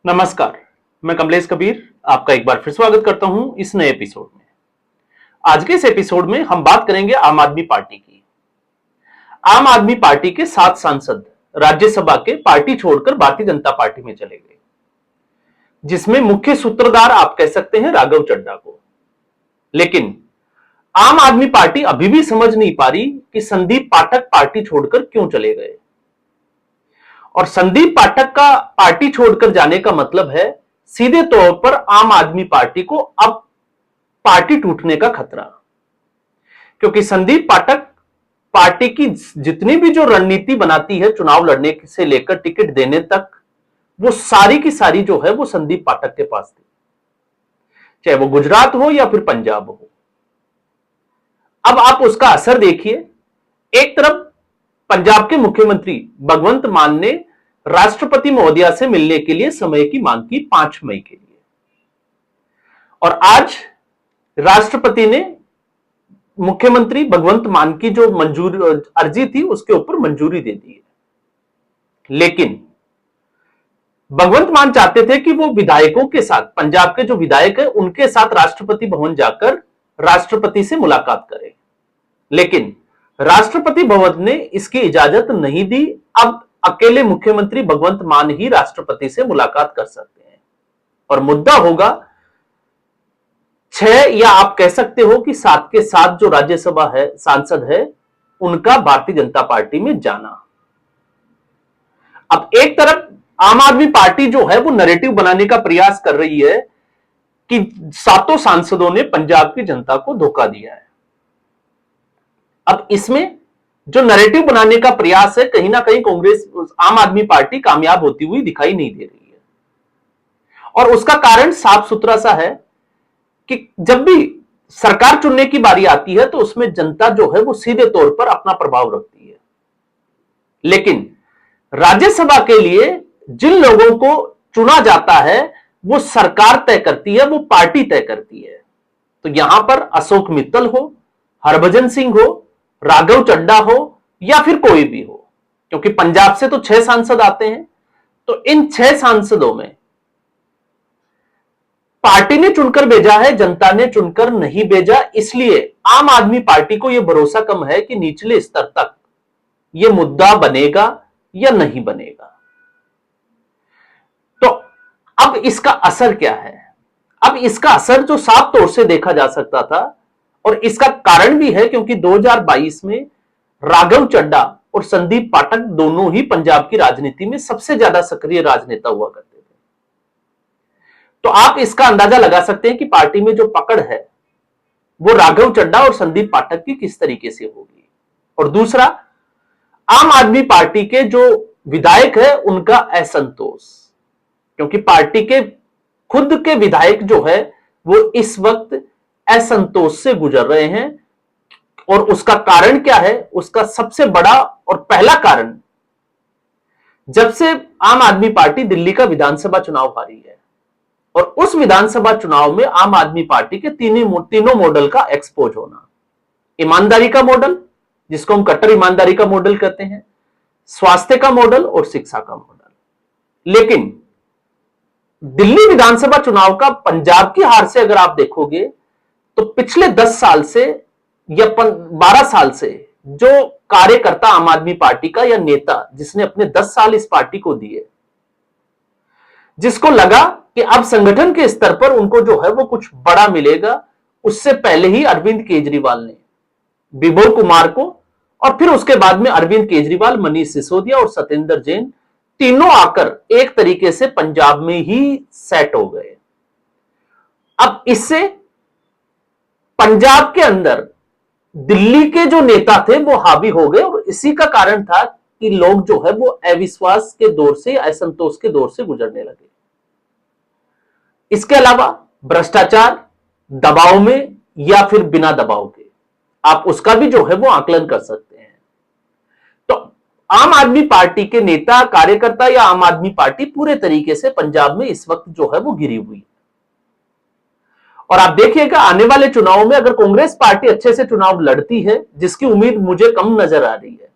नमस्कार। मैं कमलेश कबीर आपका एक बार फिर स्वागत करता हूं इस नए एपिसोड में। आज के इस एपिसोड में हम बात करेंगे आम आदमी पार्टी की। आम आदमी पार्टी के 7 सांसद राज्यसभा के पार्टी छोड़कर भारतीय जनता पार्टी में चले गए, जिसमें मुख्य सूत्रधार आप कह सकते हैं राघव चड्ढा को। लेकिन आम आदमी पार्टी अभी भी समझ नहीं पा रही कि संदीप पाठक पार्टी छोड़कर क्यों चले गए। और संदीप पाठक का पार्टी छोड़कर जाने का मतलब है सीधे तौर पर आम आदमी पार्टी को अब पार्टी टूटने का खतरा। क्योंकि संदीप पाठक पार्टी की जितनी भी जो रणनीति बनाती है चुनाव लड़ने से लेकर टिकट देने तक, वो सारी की सारी जो है वो संदीप पाठक के पास थी, चाहे वो गुजरात हो या फिर पंजाब हो। अब आप उसका असर देखिए। एक तरफ पंजाब के मुख्यमंत्री भगवंत मान ने राष्ट्रपति महोदया से मिलने के लिए समय की मांग की 5 मई के लिए, और आज राष्ट्रपति ने मुख्यमंत्री भगवंत मान की जो मंजूरी अर्जी थी उसके ऊपर मंजूरी दे दी है। लेकिन भगवंत मान चाहते थे कि वो विधायकों के साथ, पंजाब के जो विधायक है उनके साथ राष्ट्रपति भवन जाकर राष्ट्रपति से मुलाकात करें, लेकिन राष्ट्रपति भवन ने इसकी इजाजत नहीं दी। अब अकेले मुख्यमंत्री भगवंत मान ही राष्ट्रपति से मुलाकात कर सकते हैं, और मुद्दा होगा 6 या आप कह सकते हो कि 7 के 7 जो राज्यसभा है सांसद है उनका भारतीय जनता पार्टी में जाना। अब एक तरफ आम आदमी पार्टी जो है वो नैरेटिव बनाने का प्रयास कर रही है कि 7 सांसदों ने पंजाब की जनता को धोखा दिया है। अब इसमें जो नैरेटिव बनाने का प्रयास है, कहीं ना कहीं कांग्रेस, आम आदमी पार्टी कामयाब होती हुई दिखाई नहीं दे रही है। और उसका कारण साफ सुथरा सा है कि जब भी सरकार चुनने की बारी आती है तो उसमें जनता जो है वो सीधे तौर पर अपना प्रभाव रखती है, लेकिन राज्यसभा के लिए जिन लोगों को चुना जाता है वो सरकार तय करती है, वो पार्टी तय करती है। तो यहां पर अशोक मित्तल हो, हरभजन सिंह हो, राघव चड्ढा हो या फिर कोई भी हो, क्योंकि पंजाब से तो 6 सांसद आते हैं, तो इन 6 सांसदों में पार्टी ने चुनकर भेजा है, जनता ने चुनकर नहीं भेजा। इसलिए आम आदमी पार्टी को यह भरोसा कम है कि निचले स्तर तक यह मुद्दा बनेगा या नहीं बनेगा। तो अब इसका असर क्या है? अब इसका असर जो साफ तौर से देखा जा सकता था, और इसका कारण भी है क्योंकि 2022 में राघव चड्ढा और संदीप पाठक दोनों ही पंजाब की राजनीति में सबसे ज्यादा सक्रिय राजनेता हुआ करते थे। तो आप इसका अंदाजा लगा सकते हैं कि पार्टी में जो पकड़ है वो राघव चड्ढा और संदीप पाठक की किस तरीके से होगी। और दूसरा, आम आदमी पार्टी के जो विधायक है उनका असंतोष, क्योंकि पार्टी के खुद के विधायक जो है वो इस वक्त असंतोष से गुजर रहे हैं। और उसका कारण क्या है? उसका सबसे बड़ा और पहला कारण, जब से आम आदमी पार्टी दिल्ली का विधानसभा चुनाव हारी है, और उस विधानसभा चुनाव में आम आदमी पार्टी के तीनों मॉडल का एक्सपोज होना। ईमानदारी का मॉडल, जिसको हम कट्टर ईमानदारी का मॉडल कहते हैं, स्वास्थ्य का मॉडल और शिक्षा का मॉडल। लेकिन दिल्ली विधानसभा चुनाव का पंजाब की हार से अगर आप देखोगे तो पिछले 10 साल से या 12 साल से जो कार्यकर्ता आम आदमी पार्टी का या नेता जिसने अपने 10 साल इस पार्टी को दिए, जिसको लगा कि अब संगठन के स्तर पर उनको जो है वो कुछ बड़ा मिलेगा, उससे पहले ही अरविंद केजरीवाल ने विभोर कुमार को, और फिर उसके बाद में अरविंद केजरीवाल, मनीष सिसोदिया और सत्येंद्र जैन तीनों आकर एक तरीके से पंजाब में ही सेट हो गए। अब इससे पंजाब के अंदर दिल्ली के जो नेता थे वो हावी हो गए, और इसी का कारण था कि लोग जो है वो अविश्वास के दौर से, असंतोष के दौर से गुजरने लगे। इसके अलावा भ्रष्टाचार, दबाव में या फिर बिना दबाव के, आप उसका भी जो है वो आकलन कर सकते हैं। तो आम आदमी पार्टी के नेता, कार्यकर्ता या आम आदमी पार्टी पूरे तरीके से पंजाब में इस वक्त जो है वो गिरी हुई है। और आप देखिएगा आने वाले चुनाव में अगर कांग्रेस पार्टी अच्छे से चुनाव लड़ती है, जिसकी उम्मीद मुझे कम नजर आ रही है,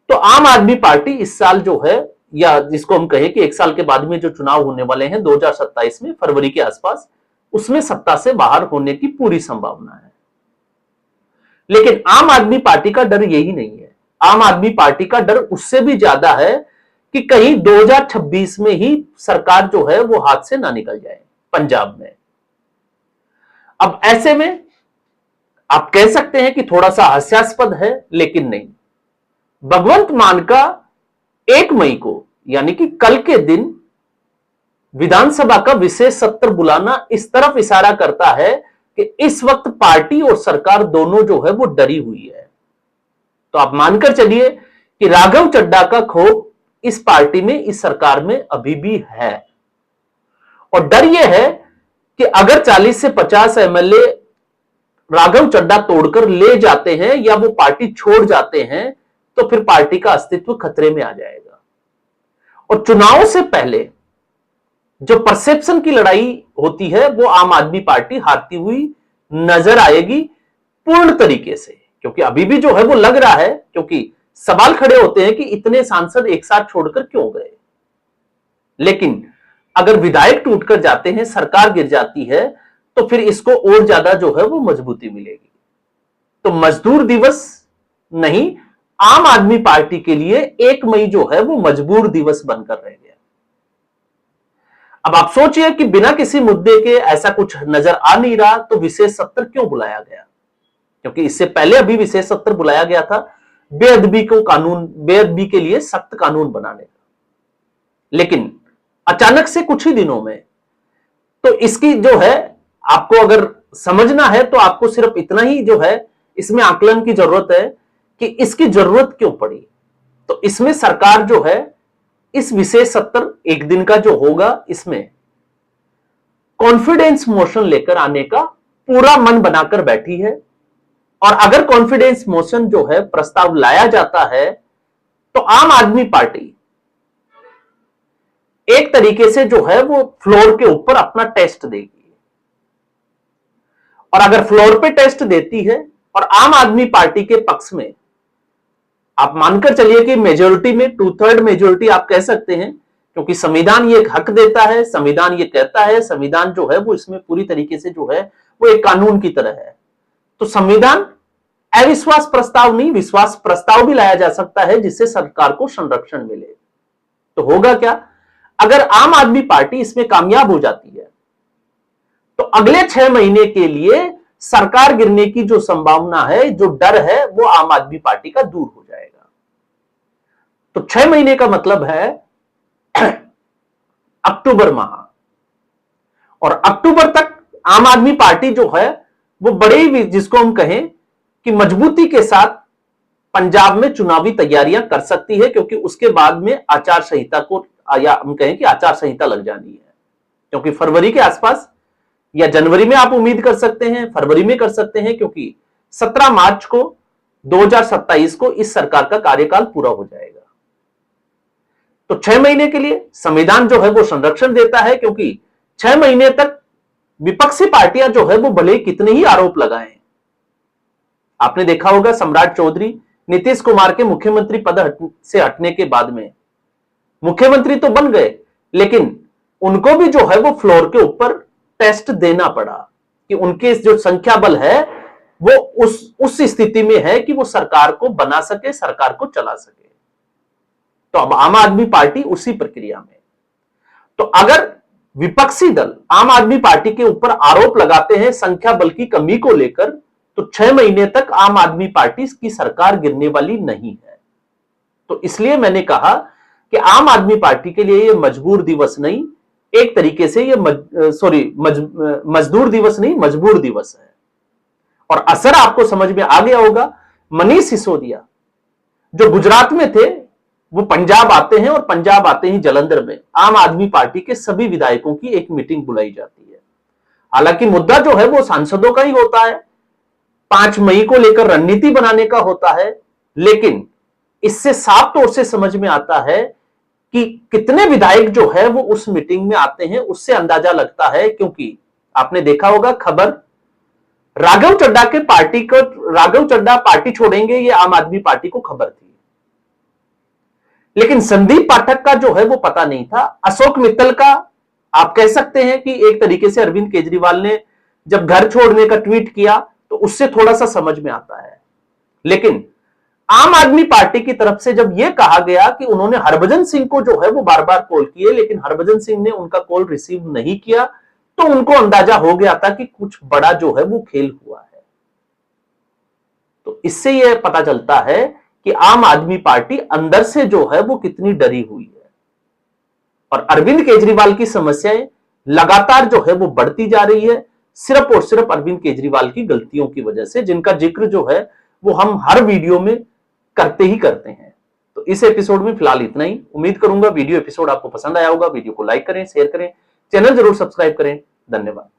तो आम आदमी पार्टी इस साल जो है या जिसको हम कहें कि 1 साल के बाद में जो चुनाव होने वाले हैं 2027 में फरवरी के आसपास, उसमें सत्ता से बाहर होने की पूरी संभावना है। लेकिन आम आदमी पार्टी का डर यही नहीं है। आम आदमी पार्टी का डर उससे भी ज्यादा है कि कहीं 2026 में ही सरकार जो है वो हाथ से ना निकल जाए पंजाब में। अब ऐसे में आप कह सकते हैं कि थोड़ा सा हास्यास्पद है, लेकिन नहीं। भगवंत मान का 1 मई को यानी कि कल के दिन विधानसभा का विशेष सत्र बुलाना इस तरफ इशारा करता है कि इस वक्त पार्टी और सरकार दोनों जो है वो डरी हुई है। तो आप मानकर चलिए कि राघव चड्ढा का खौफ इस पार्टी में, इस सरकार में अभी भी है। और डर यह है कि अगर 40 से 50 एमएलए राघव चड्ढा तोड़कर ले जाते हैं या वो पार्टी छोड़ जाते हैं तो फिर पार्टी का अस्तित्व खतरे में आ जाएगा। और चुनाव से पहले जो परसेप्शन की लड़ाई होती है वो आम आदमी पार्टी हारती हुई नजर आएगी पूर्ण तरीके से, क्योंकि अभी भी जो है वो लग रहा है, क्योंकि सवाल खड़े होते हैं कि इतने सांसद एक साथ छोड़कर क्यों गए। लेकिन अगर विधायक टूटकर जाते हैं, सरकार गिर जाती है, तो फिर इसको और ज्यादा जो है वो मजबूती मिलेगी। तो मजदूर दिवस नहीं, आम आदमी पार्टी के लिए 1 मई जो है वो मजबूर दिवस बनकर रह गया। अब आप सोचिए कि बिना किसी मुद्दे के ऐसा कुछ नजर आ नहीं रहा तो विशेष सत्र क्यों बुलाया गया? क्योंकि इससे पहले अभी विशेष सत्र बुलाया गया था बेअदबी के लिए सख्त कानून बनाने का। लेकिन अचानक से कुछ ही दिनों में, तो इसकी जो है आपको अगर समझना है तो आपको सिर्फ इतना ही जो है इसमें आकलन की जरूरत है कि इसकी जरूरत क्यों पड़ी। तो इसमें सरकार जो है इस विशेष सत्र 1 दिन का जो होगा, इसमें कॉन्फिडेंस मोशन लेकर आने का पूरा मन बनाकर बैठी है। और अगर कॉन्फिडेंस मोशन जो है प्रस्ताव लाया जाता है तो आम आदमी पार्टी एक तरीके से जो है वो फ्लोर के ऊपर अपना टेस्ट देगी। और अगर फ्लोर पे टेस्ट देती है और आम आदमी पार्टी के पक्ष में, आप मानकर चलिए कि मेजोरिटी में 2/3 मेजोरिटी आप कह सकते हैं, क्योंकि संविधान ये हक देता है, संविधान ये कहता है, संविधान जो है वो इसमें पूरी तरीके से जो है वो एक कानून की तरह है। तो संविधान अविश्वास प्रस्ताव नहीं, विश्वास प्रस्ताव भी लाया जा सकता है जिससे सरकार को संरक्षण मिले। तो होगा क्या, अगर आम आदमी पार्टी इसमें कामयाब हो जाती है तो अगले 6 महीने के लिए सरकार गिरने की जो संभावना है, जो डर है, वो आम आदमी पार्टी का दूर हो जाएगा। तो 6 महीने का मतलब है अक्टूबर माह, और अक्टूबर तक आम आदमी पार्टी जो है वो बड़े ही, जिसको हम कहें कि मजबूती के साथ पंजाब में चुनावी तैयारियां कर सकती है, क्योंकि उसके बाद में आचार संहिता को, या हम कहें कि आचार संहिता लग जानी है। क्योंकि फरवरी के आसपास या जनवरी में आप उम्मीद कर सकते हैं, फरवरी में कर सकते हैं, क्योंकि 17 मार्च को 2027 को इस सरकार का कार्यकाल पूरा हो जाएगा। तो 6 महीने के लिए संविधान जो है वो संरक्षण देता है, क्योंकि 6 महीने तक विपक्षी पार्टियां जो है वो भले ही कितने ही आरोप लगाएं। आपने देखा होगा सम्राट चौधरी नीतीश कुमार के मुख्यमंत्री पद से हटने के बाद में मुख्यमंत्री तो बन गए, लेकिन उनको भी जो है वो फ्लोर के ऊपर टेस्ट देना पड़ा कि उनके जो संख्या बल है वो उस स्थिति में है कि वो सरकार को बना सके, सरकार को चला सके। तो अब आम आदमी पार्टी उसी प्रक्रिया में। तो अगर विपक्षी दल आम आदमी पार्टी के ऊपर आरोप लगाते हैं संख्या बल की कमी को लेकर, तो 6 महीने तक आम आदमी पार्टी की सरकार गिरने वाली नहीं है। तो इसलिए मैंने कहा कि आम आदमी पार्टी के लिए ये मजबूर दिवस नहीं, एक तरीके से ये मजदूर दिवस नहीं, मजबूर दिवस है। और असर आपको समझ में आ गया होगा। मनीष सिसोदिया जो गुजरात में थे वो पंजाब आते हैं, और पंजाब आते ही जलंधर में आम आदमी पार्टी के सभी विधायकों की एक मीटिंग बुलाई जाती है। हालांकि मुद्दा जो है वो सांसदों का ही होता है, 5 मई को लेकर रणनीति बनाने का होता है, लेकिन इससे साफ तौर से समझ में आता है कि कितने विधायक जो है वो उस मीटिंग में आते हैं, उससे अंदाजा लगता है। क्योंकि आपने देखा होगा खबर, राघव चड्ढा पार्टी छोड़ेंगे ये आम आदमी पार्टी को खबर थी, लेकिन संदीप पाठक का जो है वो पता नहीं था। अशोक मित्तल का आप कह सकते हैं कि एक तरीके से अरविंद केजरीवाल ने जब घर छोड़ने का ट्वीट किया तो उससे थोड़ा सा समझ में आता है। लेकिन आम आदमी पार्टी की तरफ से जब यह कहा गया कि उन्होंने हरभजन सिंह को जो है वो बार बार कॉल किए, लेकिन हरभजन सिंह ने उनका कॉल रिसीव नहीं किया, तो उनको अंदाजा हो गया था कि कुछ बड़ा जो है वो खेल हुआ है। तो इससे यह पता चलता है कि आम आदमी पार्टी अंदर से जो है वो कितनी डरी हुई है। और अरविंद केजरीवाल की समस्याएं लगातार जो है वो बढ़ती जा रही है, सिर्फ और सिर्फ अरविंद केजरीवाल की गलतियों की वजह से, जिनका जिक्र जो है वो हम हर वीडियो में करते ही करते हैं। तो इस एपिसोड में फिलहाल इतना ही। उम्मीद करूंगा वीडियो एपिसोड आपको पसंद आया होगा। वीडियो को लाइक करें, शेयर करें, चैनल जरूर सब्सक्राइब करें। धन्यवाद।